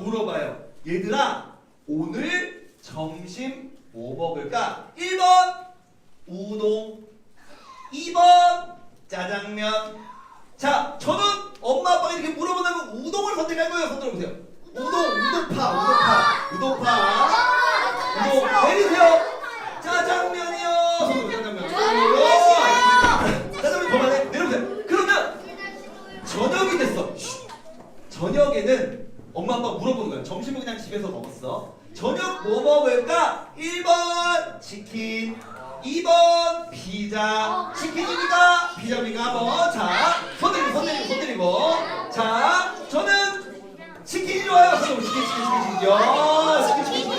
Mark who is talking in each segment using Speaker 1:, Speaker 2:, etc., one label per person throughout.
Speaker 1: 물어봐요. 얘들아, 오늘 점심 뭐 먹을까? 1번 우동, 2번 짜장면. 자, 저는 엄마 아빠가 이렇게 물어본다면 우동을 선택할 거예요. 손 들어보세요. 우동파. 우동 내리세요. 짜장면이요. 손 들어, 짜장면. 짜장면 그만해. 내려보세요. 그러면 저녁이 됐어. 저녁에는 엄마 아빠가 물어보는 거야. 점심은 그냥 집에서 먹었어. 저녁 뭐 먹을까? 1번 치킨, 2번 피자. 치킨입니까? 피자입니까? 뭐? 자, 손 내리고. 자, 저는 치킨이 좋아요. 치킨이요. 치킨.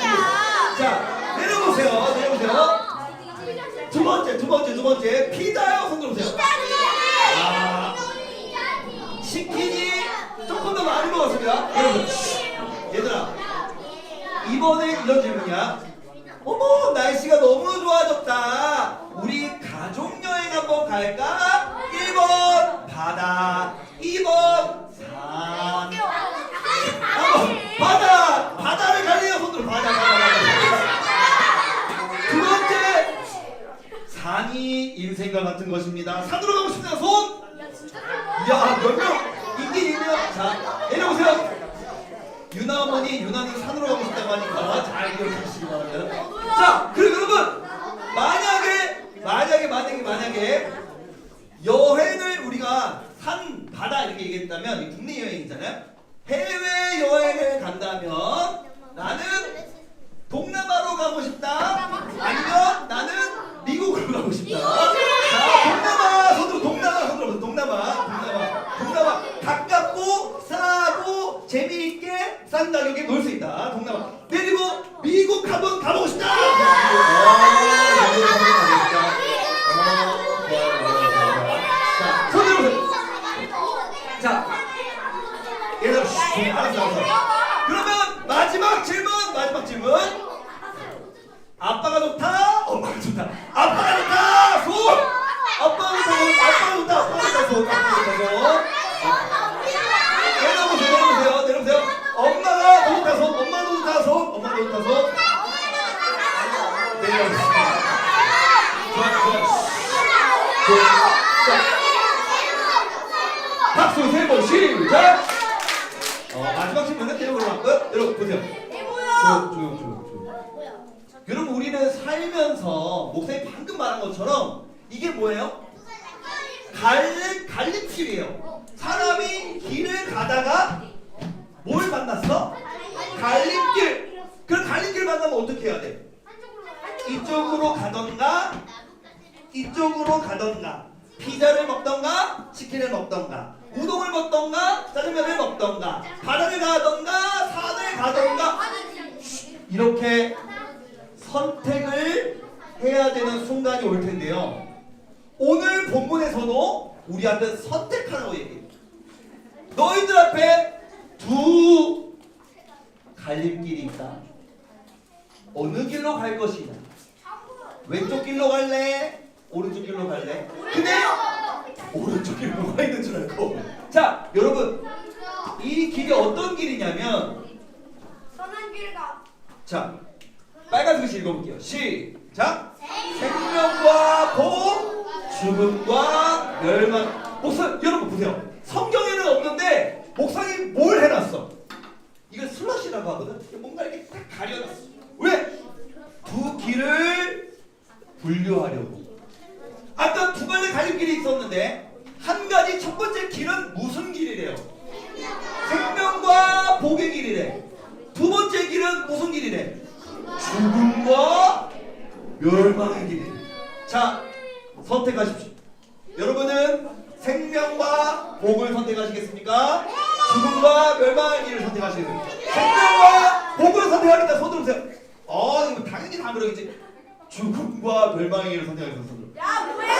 Speaker 1: 자, 내려보세요. 두 번째. 피자요. 손 들어보세요. 아, 치킨이 조금 더 많이 먹었습니다. 여러분, 얘들아, 이번에 이런 질문이야. 어머, 날씨가 너무 좋아졌다. 우리 가족여행 한번 갈까? 1번 바다, 2번 산. 바다를 갈래요. 손으로 바다. 두 번째, 산이 인생과 같은 것입니다. 산으로 가고 싶다. 손. 야, 몇 명? 있긴 있네요. 자, 내려오세요. 유나 어머니, 유나는 산으로 가고 싶다고 하니까 잘 기억해주시기 바랍니다. 자, 그리고 여러분, 만약에 여행을 우리가 산, 바다 이렇게 얘기했다면 이 국내 여행이잖아요. 해외 여행을 간다면 나는 동남아로 가고 싶다. 아니면 나는 미국으로 가고 싶다. 자, 동남아 손으로 동남아 가깝고 싸고 재미있게 싼 가격에 놀 수 있다. 동남아. 그리고 미국 한번 가보고 싶다. 자, 손으로. 자, 얘들아, 알았어. 그러면 마지막 질문. 아빠가 좋다, 엄마가 좋다. 아빠가 좋다, 손. 아빠가 좋다, 손. 내려보세요. 엄마가 더 좋다, 손. 엄마도 좋다, 손. 내려보세요. 좋아. 박수 3번 시작. 마지막 질문은 내려보러 갈까요? 여러분 보세요. 조용. 여러분, 우리는 살면서 목사님 방금 말한 것처럼 이게 뭐예요? 갈림길이에요. 사람이 길을 가다가 뭘 만났어? 갈림길. 그 갈림길 만나면 어떻게 해야 돼? 이쪽으로 가던가, 피자를 먹던가, 치킨을 먹던가, 우동을 먹던가, 짜장면을 먹던가, 바다를 가던가, 산을 가던가, 이렇게 선택을 해야 되는 순간이 올 텐데요. 오늘 본문에서도 우리한테 선택하라고 얘기해요. 너희들 앞에 두 갈림길이 있다. 어느 길로 갈 것이냐? 왼쪽 길로 갈래? 오른쪽 길로 갈래? 근데 오른쪽 길에 뭐가 있는 줄 알고. 자, 여러분, 이 길이 어떤 길이냐면, 자, 빨간 글씨 읽어볼게요. 시작. 생명과 복, 죽음과 멸망. 여러분 보세요. 성경에는 없는데 목사님 뭘 해놨어? 이걸 슬러시라고 하거든. 뭔가 이렇게 딱 가려놨어. 왜? 두 길을 분류하려고. 아까 두 갈래 갈림길이 있었는데 한 가지 첫 번째 길은 무슨 길이래요? 생명과 복의 길이래. 두 번째 길은 무슨 길이래? 죽음과 멸망의 길이래. 자, 선택하십시오. 여러분은 생명과 복을 선택하시겠습니까? 죽음과 멸망의 길을 선택하시겠습니까? 생명과 복을 선택하겠다. 손 들어보세요. 이거 당연히 다 그러겠지. 죽음과 멸망의 길을 선택하겠다. 손 들어.
Speaker 2: 야, 뭐야?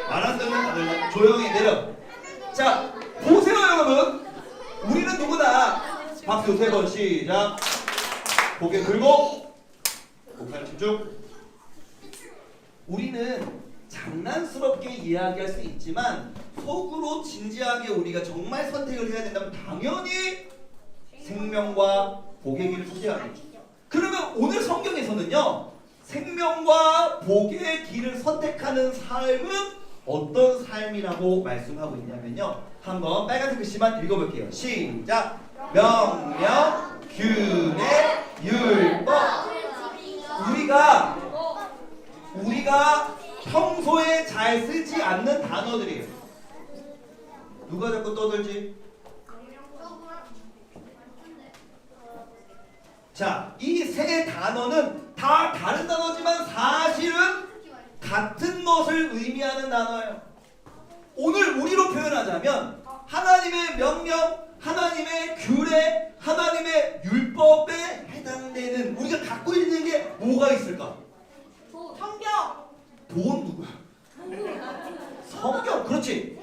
Speaker 1: 말 안 듣는 아들 조용히 내려. 자, 보세요 여러분. 우리는 누구나 박수 3번 시작. 고개 들고 목살 집중. 우리는 장난스럽게 이야기할 수 있지만 속으로 진지하게 우리가 정말 선택을 해야 된다면 당연히 생명과 복의 길을 선택하겠죠. 그러면 오늘 성경에서는요, 생명과 복의 길을 선택하는 삶은 어떤 삶이라고 말씀하고 있냐면요, 한번 빨간색 글씨만 읽어볼게요. 시작. 명령, 규례, 율법. 우리가 평소에 잘 쓰지 않는 단어들이에요. 누가 자꾸 떠들지? 자, 이 세 단어는 다 다른 단어지만 사실은 같은 것을 의미하는 단어예요. 오늘 우리로 표현하자면 하나님의 명령, 하나님의 규례, 하나님의 율법에 해당되는 우리가 갖고 있는 게 뭐가 있을까?
Speaker 2: 성경.
Speaker 1: 돈 누구야? 성경. 그렇지.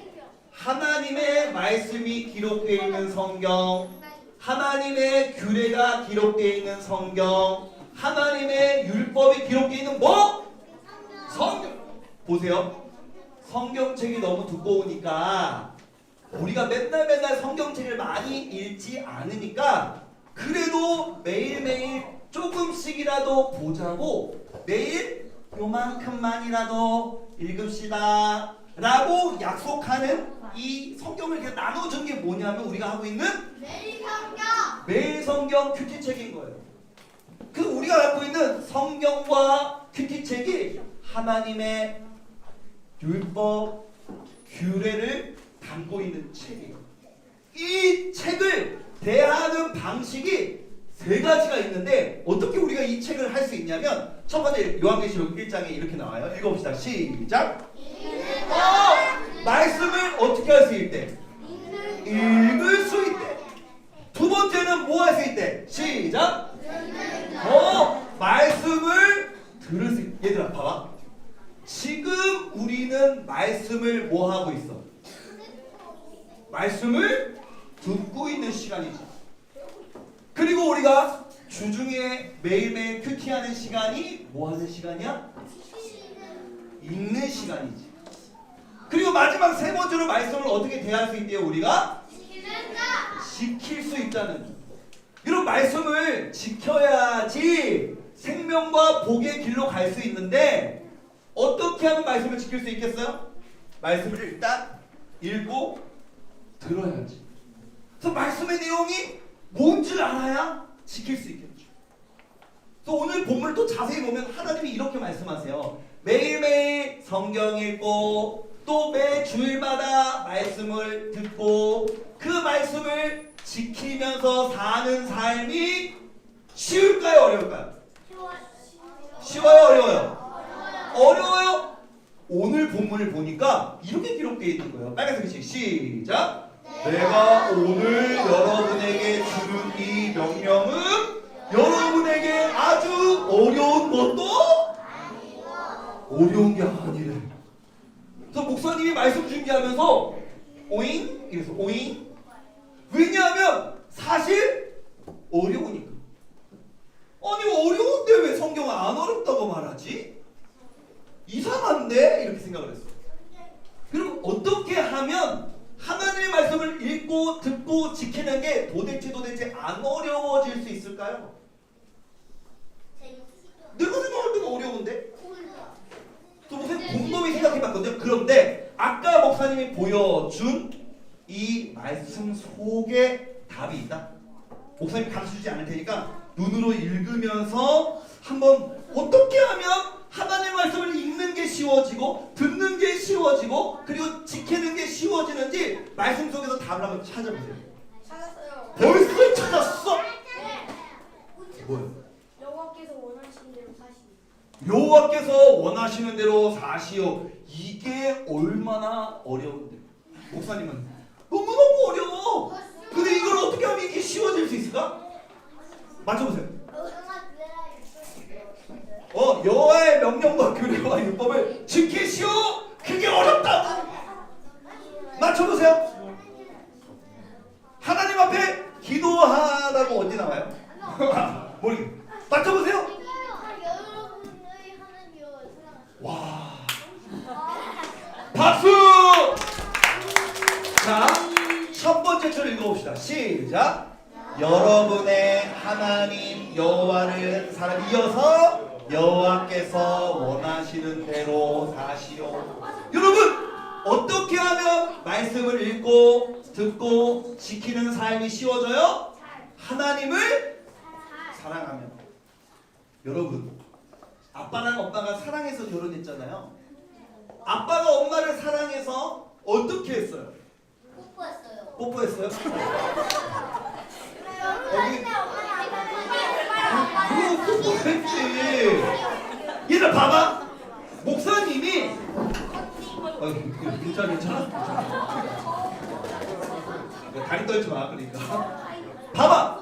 Speaker 1: 하나님의 말씀이 기록되어 있는 성경, 하나님의 규례가 기록되어 있는 성경, 하나님의 율법이 기록되어 있는 뭐? 성경. 보세요. 성경책이 너무 두꺼우니까 우리가 맨날 성경책을 많이 읽지 않으니까 그래도 매일매일 조금씩이라도 보자고 매일 요만큼만이라도 읽읍시다 라고 약속하는 이 성경을 이렇게 나눠준 게 뭐냐면 우리가 하고 있는 매일 성경 큐티책인 거예요. 그 우리가 갖고 있는 성경과 큐티책이 하나님의 율법, 규례를 담고 있는 책이에요. 이 책을 대하는 방식이 세 가지가 있는데 어떻게 우리가 이 책을 할 수 있냐면 첫 번째 요한계시록 1장에 이렇게 나와요. 읽어봅시다. 시작. 말씀을 어떻게 할 수 있대? 읽을 수 있대. 두 번째는 뭐 할 수 있대? 시작. 말씀을 들을 수 있대. 얘들아 봐봐. 지금 우리는 말씀을 뭐 하고 있어? 말씀을 듣고 있는 시간이지. 그리고 우리가 주중에 매일매일 큐티하는 시간이 뭐 하는 시간이야? 읽는 시간이지. 그리고 마지막 세 번째로 말씀을 어떻게 대할 수 있대요? 우리가 지킬 수 있다는. 이런 말씀을 지켜야지 생명과 복의 길로 갈 수 있는데 어떻게 하면 말씀을 지킬 수 있겠어요? 말씀을 일단 읽고 들어야지. 그래서 말씀의 내용이 뭔지 알아야 지킬 수 있겠죠. 그래서 오늘 본문을 또 자세히 보면 하나님이 이렇게 말씀하세요. 매일매일 성경 읽고 또 매 주일마다 말씀을 듣고 그 말씀을 지키면서 사는 삶이 쉬울까요? 어려울까요? 쉬워요? 어려워요? 어려워요. 오늘 본문을 보니까 이렇게 기록되어 있는 거예요. 빨간색 글씨 시작. 내가 오늘 여러분에게 주는 이 명령은 여러분에게 아주 어려운 것도 어려운 게 아니래. 그래서 목사님이 말씀 준비하면서 오잉? 이래서 오잉? 왜냐하면 사실 어려우니까. 아니 어려운데 왜 성경은 안 어렵다고 말하지? 이상한데? 이렇게 생각을 했어. 그럼 어떻게 하면 하나님의 말씀을 읽고 듣고 지키는 게 도대체 안 어려워질 수 있을까요? 내가 생각할 때는 어려운데? 또 무슨 곰곰이 생각해봤거든요. 그런데 아까 목사님이 보여준 이 말씀 속에 답이 있다. 목사님이 가르쳐주지 않을 테니까 눈으로 읽으면서 한번 어떻게 하면 하나님의 말씀을 읽는 게 쉬워지고 듣는 게 쉬워지고 그리고 지키는 게 쉬워지는지 말씀 속에서 답을 한번 찾아보세요.
Speaker 2: 찾았어요.
Speaker 1: 벌써 찾았어?
Speaker 2: 네.
Speaker 1: 뭐요?
Speaker 2: 여호와께서 원하시는 대로 사시오.
Speaker 1: 여호와께서 원하시는 대로 사시오. 이게 얼마나 어려운데. 목사님은 너무너무 어려워. 근데 이걸 어떻게 하면 이게 쉬워질 수 있을까? 맞춰보세요. 여호와의 명령과 규례와 율법을 지키시오. 그게 어렵다고. 맞춰보세요. 하나님 앞에 기도하라고 어디 나와요? 모르겠. 맞춰보세요. 와. 박수! 자, 첫 번째 줄 읽어봅시다. 시작. 여러분의 하나님 여호와를 사랑. 이어서 여호와께서 원하시는 대로 사시오. 여러분, 어떻게 하면 말씀을 읽고 듣고 지키는 삶이 쉬워져요? 하나님을 사랑하면. 여러분, 아빠랑 엄마가 사랑해서 결혼했잖아요. 아빠가 엄마를 사랑해서 어떻게 했어요? 뽀뽀했어요? 뽀뽀했지. 얘들 봐봐. 목사님이 괜찮아? 다리 떨지 마. 그러니까 봐봐.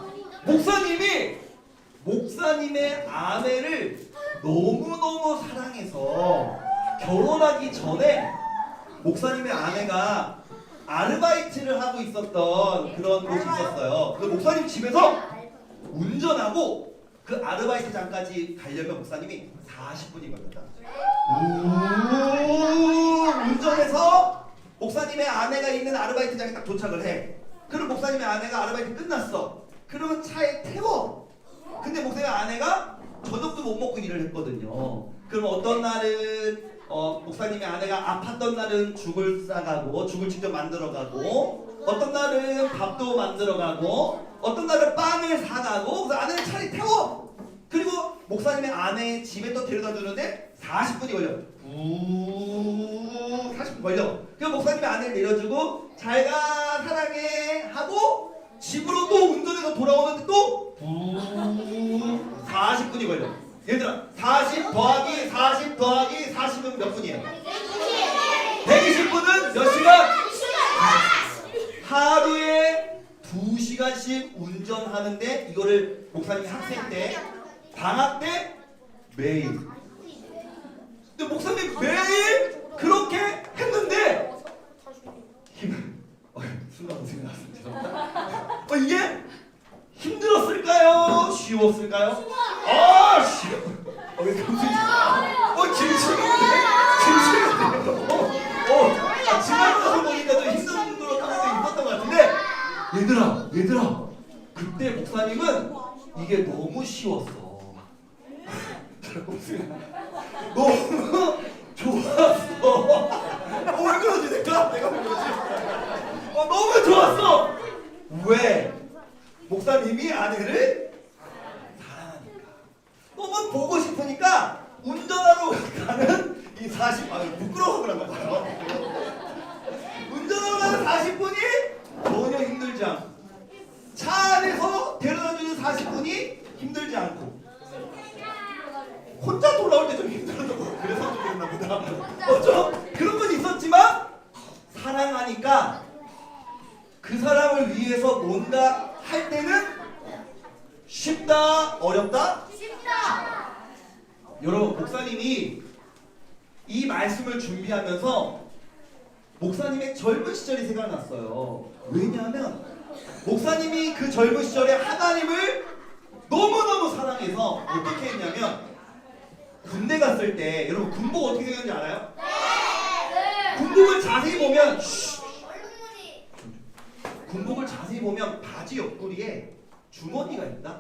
Speaker 1: 목사님의 아내를 너무너무 사랑해서 결혼하기 전에 목사님의 아내가 아르바이트를 하고 있었던 그런 곳이 있었어요. 그 목사님 집에서 운전하고 그 아르바이트장까지 가려면 목사님이 40분이 걸렸다. 운전해서 목사님의 아내가 있는 아르바이트장에 딱 도착을 해. 그럼 목사님의 아내가 아르바이트 끝났어. 그러면 차에 태워. 근데 목사님의 아내가 저녁도 못 먹고 일을 했거든요. 그럼 어떤 날은 목사님의 아내가 아팠던 날은 죽을 싸가고 죽을 직접 만들어가고, 어떤 날은 밥도 만들어가고, 어떤 날은 빵을 사가고, 그래서 아내를 차에 태워. 그리고 목사님의 아내 집에 또 데려다 주는데 40분이 걸려. 40분 걸려. 그래서 목사님의 아내를 내려주고 잘가 사랑해 하고 집으로 또 운전해서 돌아오는데 또 40분이 걸려. 얘들아, 40 더하기 40 더하기 40은 몇 분이에요? 120분은 몇 시간? 하루에 2시간씩 운전하는데, 이거를 목사님이 학생 때, 방학 때 매일. 근데 목사님 매일 그렇게 했는데 순간 생각났습니다. 이게 힘들었을까요? 쉬웠을까요? 왜 지나가서 보니까 좀 힘든 것도 있었던 것 같은데, 얘들아, 그때 목사님은 이게 너무 쉬웠어. 너무 좋았어. 왜 그러지? 내가 왜 그러지? 너무 좋았어. 왜? 목사님이 아내를 사랑하니까. 너무 보고 싶으니까 운전하러 가는 이 40, 부끄러워서 그런가 봐요. 운전하러 가는 40분이 전혀 힘들지 않고, 차 안에서 데려다주는 40분이 힘들지 않고, 혼자 돌아올 때 좀 힘들었던, 그래서 좀 그랬나 보다. 좀 그런 건 있었지만 사랑하니까 그 사람을 위해서 뭔가 할 때는 쉽다, 어렵다?
Speaker 2: 쉽다.
Speaker 1: 여러분, 목사님이 이 말씀을 준비하면서 목사님의 젊은 시절이 생각났어요. 왜냐하면 목사님이 그 젊은 시절에 하나님을 너무너무 사랑해서 어떻게 했냐면, 군대 갔을 때, 여러분 군복 어떻게 생겼는지 알아요?
Speaker 2: 네.
Speaker 1: 군복을 자세히 보면 군복을 자세히 보면 바지 옆구리에 주머니가 있다.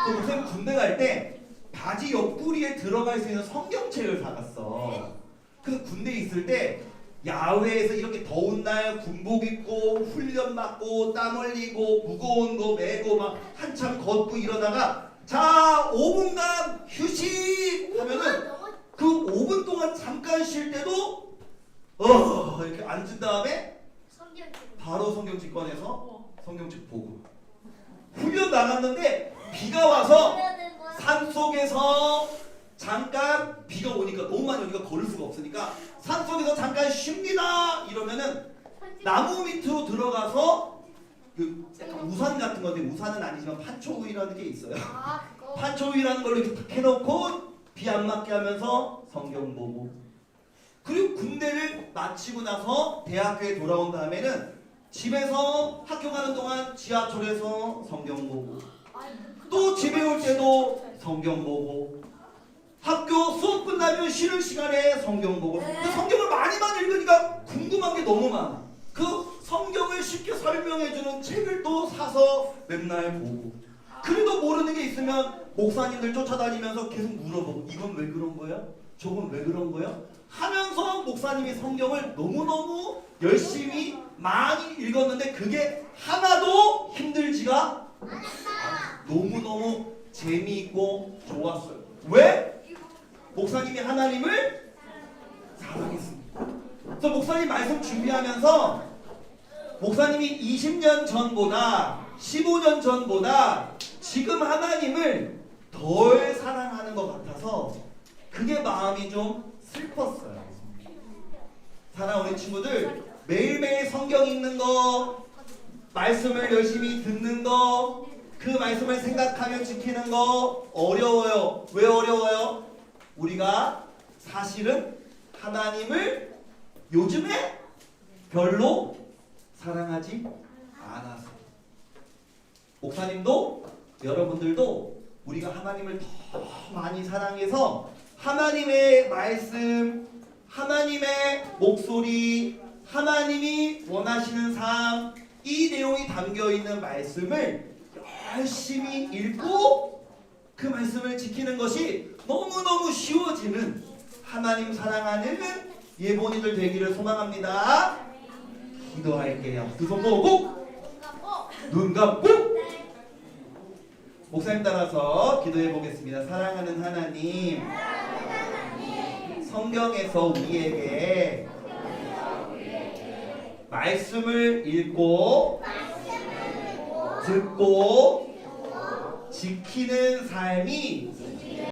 Speaker 1: 그래서 목사님 군대 갈 때 바지 옆구리에 들어갈 수 있는 성경책을 사갔어. 그래서 군대에 있을 때 야외에서 이렇게 더운 날 군복 입고 훈련 받고 땀 흘리고 무거운 거 메고 막 한참 걷고 이러다가 자 5분간 휴식 하면은 그 5분 동안 잠깐 쉴 때도 이렇게 앉은 다음에 바로 성경책 꺼내서 성경책 보고, 훈련 나갔는데 비가 와서 산속에서 잠깐, 비가 오니까 너무 많이 오니까 걸을 수가 없으니까 산속에서 잠깐 쉽니다 이러면은 나무 밑으로 들어가서 그 약간 우산 같은 건데, 우산은 아니지만 판초우이라는 게 있어요. 판초우이라는 걸로 이렇게 탁 해놓고 비 안 맞게 하면서 성경 보고, 그리고 군대를 마치고 나서 대학교에 돌아온 다음에는 집에서 학교 가는 동안 지하철에서 성경 보고, 또 집에 올 때도 성경 보고, 학교 수업 끝나면 쉬는 시간에 성경 보고. 근데 성경을 많이 읽으니까 너무 많아. 그 성경을 쉽게 설명해주는 책을 또 사서 맨날 보고. 그래도 모르는 게 있으면 목사님들 쫓아다니면서 계속 물어보고 이건 왜 그런 거야? 저건 왜 그런 거야? 하면서 목사님이 성경을 너무너무 열심히 많이 읽었는데 그게 하나도 힘들지가 않았어요. 너무너무 재미있고 좋았어요. 왜? 목사님이 하나님을 사랑했습니다. 그래서 목사님 말씀 준비하면서 목사님이 20년 전보다 15년 전보다 지금 하나님을 덜 사랑하는 것 같아서 그게 마음이 좀 슬펐어요. 사랑하는 우리 친구들, 매일매일 성경 읽는 거, 말씀을 열심히 듣는 거, 그 말씀을 생각하며 지키는 거 어려워요. 왜 어려워요? 우리가 사실은 하나님을 요즘에 별로 사랑하지 않아서. 목사님도 여러분들도 우리가 하나님을 더 많이 사랑해서 하나님의 말씀, 하나님의 목소리, 하나님이 원하시는 삶, 이 내용이 담겨있는 말씀을 열심히 읽고 그 말씀을 지키는 것이 너무너무 쉬워지는 하나님 사랑하는 예본이들 되기를 소망합니다. 기도할게요. 두 손 모으고 눈 감고 목사님 따라서 기도해 보겠습니다. 사랑하는 하나님, 성경에서 우리에게 말씀을 읽고 듣고 지키는 삶이